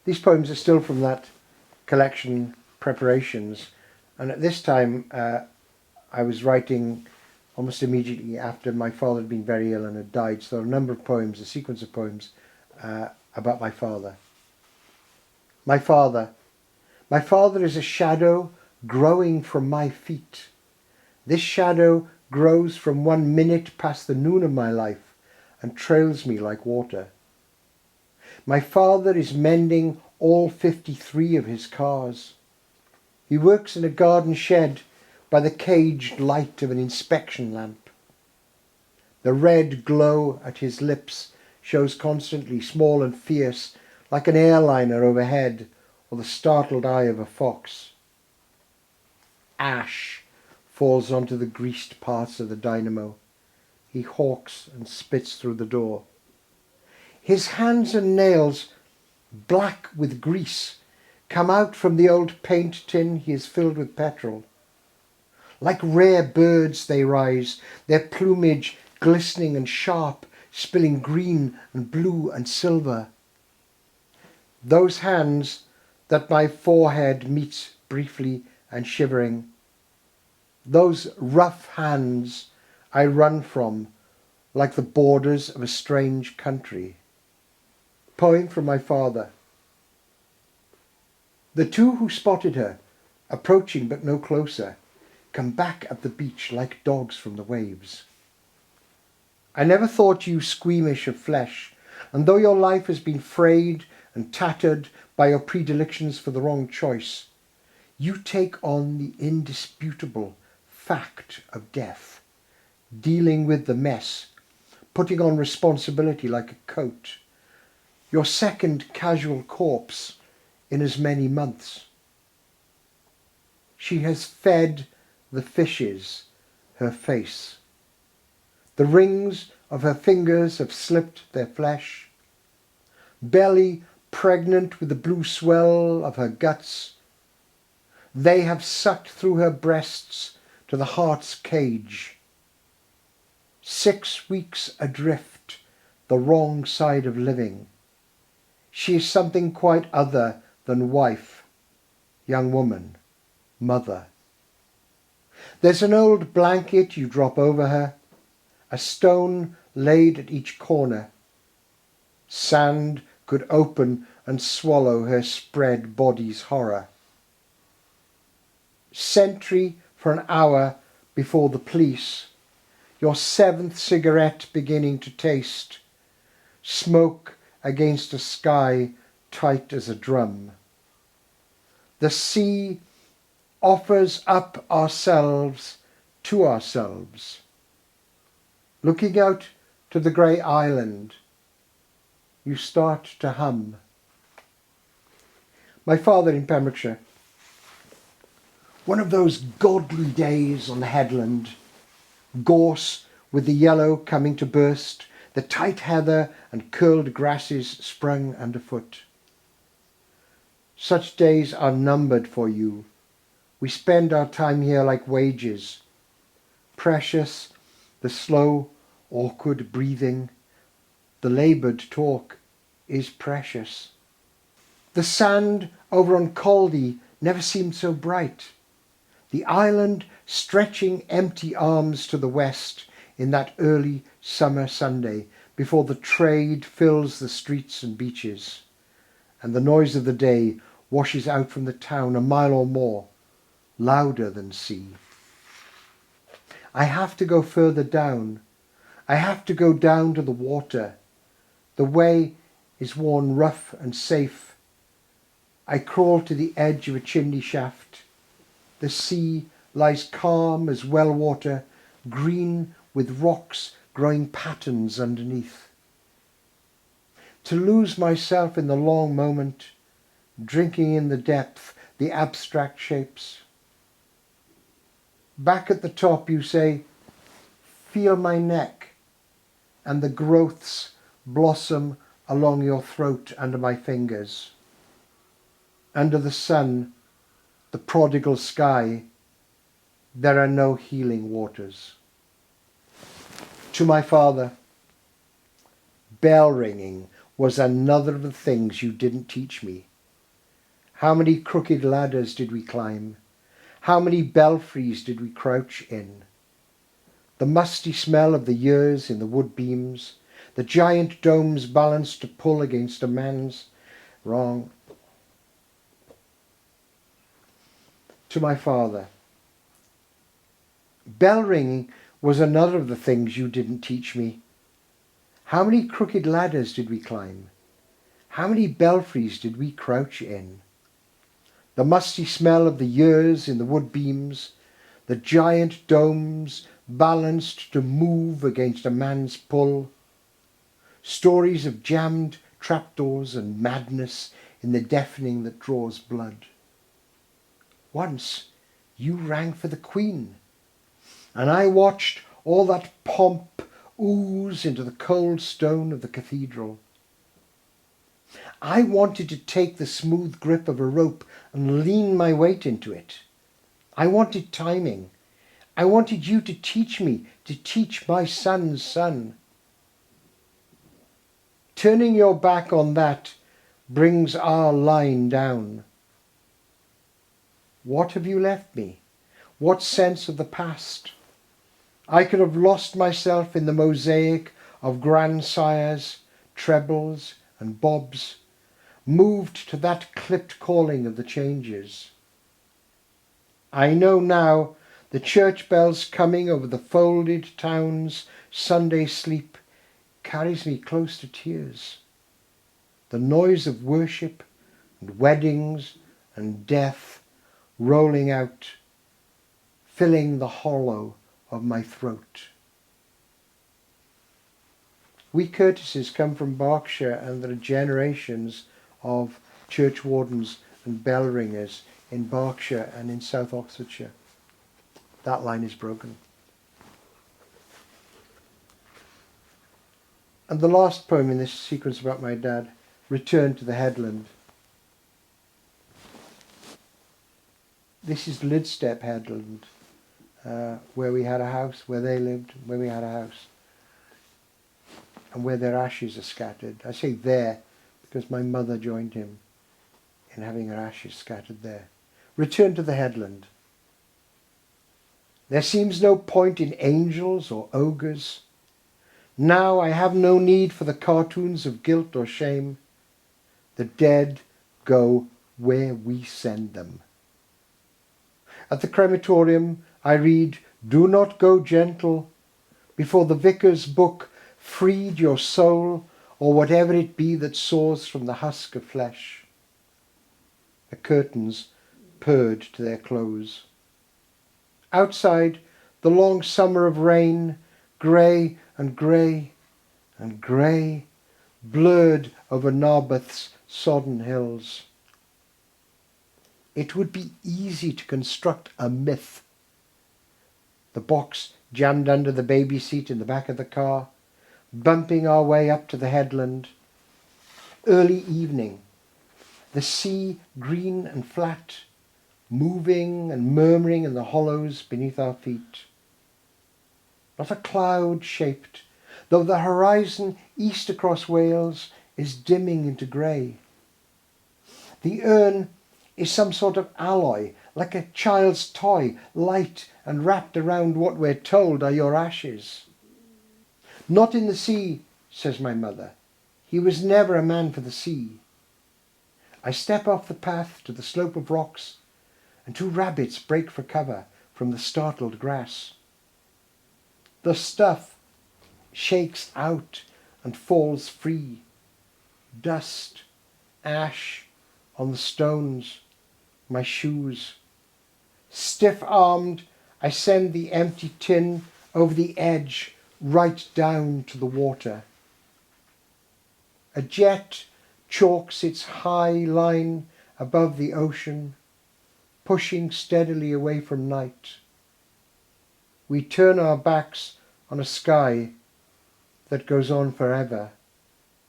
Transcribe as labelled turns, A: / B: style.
A: These poems are still from that collection, Preparations, and at this time I was writing almost immediately after my father had been very ill and had died, so a number of poems, a sequence of poems about my father. My father. My father is a shadow growing from my feet. This shadow grows from 1 minute past the noon of my life and trails me like water. My father is mending all 53 of his cars. He works in a garden shed by the caged light of an inspection lamp. The red glow at his lips shows constantly, small and fierce, like an airliner overhead or the startled eye of a fox. Ash falls onto the greased parts of the dynamo. He hawks and spits through the door. His hands and nails, black with grease, come out from the old paint tin he has filled with petrol. Like rare birds they rise, their plumage glistening and sharp, spilling green and blue and silver. Those hands that my forehead meets briefly and shivering, those rough hands I run from like the borders of a strange country. Poem from my father. The two who spotted her, approaching but no closer, come back at the beach like dogs from the waves. I never thought you squeamish of flesh, and though your life has been frayed and tattered by your predilections for the wrong choice, you take on the indisputable fact of death, dealing with the mess, putting on responsibility like a coat, your second casual corpse in as many months. She has fed the fishes her face. The rings of her fingers have slipped their flesh. Belly pregnant with the blue swell of her guts, they have sucked through her breasts to the heart's cage. 6 weeks adrift, the wrong side of living. She is something quite other than wife, young woman, mother. There's an old blanket you drop over her, a stone laid at each corner. Sand could open and swallow her spread body's horror. Sentry for an hour before the police, your 7th cigarette beginning to taste, smoke against a sky tight as a drum. The sea offers up ourselves to ourselves. Looking out to the grey island, you start to hum. My father in Pembrokeshire. One of those godly days on the headland, gorse with the yellow coming to burst, the tight heather and curled grasses sprung underfoot. Such days are numbered for you. We spend our time here like wages. Precious, the slow, awkward breathing, the laboured talk is precious. The sand over on Caldy never seemed so bright. The island stretching empty arms to the west in that early summer Sunday before the trade fills the streets and beaches, and the noise of the day washes out from the town a mile or more, louder than sea. I have to go further down. I have to go down to the water. The way is worn rough and safe. I crawl to the edge of a chimney shaft. The sea lies calm as well water, green with rocks growing patterns underneath. To lose myself in the long moment, drinking in the depth, the abstract shapes. Back at the top you say, feel my neck, and the growths blossom along your throat under my fingers. Under the sun, the prodigal sky, there are no healing waters. To my father, bell ringing was another of the things you didn't teach me. How many crooked ladders did we climb? How many belfries did we crouch in? The musty smell of the years in the wood beams, the giant domes balanced to pull against a man's wrong. To my father. Bell ringing was another of the things you didn't teach me. How many crooked ladders did we climb? How many belfries did we crouch in? The musty smell of the years in the wood beams, the giant domes balanced to move against a man's pull. Stories of jammed trapdoors and madness in the deafening that draws blood. Once you rang for the Queen, and I watched all that pomp ooze into the cold stone of the cathedral. I wanted to take the smooth grip of a rope and lean my weight into it. I wanted timing. I wanted you to teach me to teach my son's son. Turning your back on that brings our line down. What have you left me? What sense of the past? I could have lost myself in the mosaic of grandsires, trebles and bobs, moved to that clipped calling of the changes. I know now the church bells coming over the folded town's Sunday sleep carries me close to tears. The noise of worship and weddings and death rolling out, filling the hollow of my throat. We Curtises come from Berkshire, and there are generations of church wardens and bell ringers in Berkshire and in South Oxfordshire. That line is broken. And the last poem in this sequence about my dad, Return to the Headland. This is Lidstep Headland, where we had a house, where they lived, where we had a house, and where their ashes are scattered. I say there because my mother joined him in having her ashes scattered there. Return to the Headland. There seems no point in angels or ogres. Now I have no need for the cartoons of guilt or shame. The dead go where we send them. At the crematorium I read, "Do not go gentle," before the vicar's book freed your soul, or whatever it be that soars from the husk of flesh. The curtains purred to their close. Outside, the long summer of rain, grey and grey and grey, blurred over Narberth's sodden hills. It would be easy to construct a myth. The box jammed under the baby seat in the back of the car, bumping our way up to the headland. Early evening, the sea green and flat, moving and murmuring in the hollows beneath our feet. Not a cloud shaped, though the horizon east across Wales is dimming into grey. The urn is some sort of alloy, like a child's toy, light and wrapped around what we're told are your ashes. Not in the sea, says my mother. He was never a man for the sea. I step off the path to the slope of rocks, and two rabbits break for cover from the startled grass. The stuff shakes out and falls free. Dust, ash on the stones, my shoes. Stiff-armed, I send the empty tin over the edge, right down to the water. A jet chalks its high line above the ocean, pushing steadily away from night. We turn our backs on a sky that goes on forever.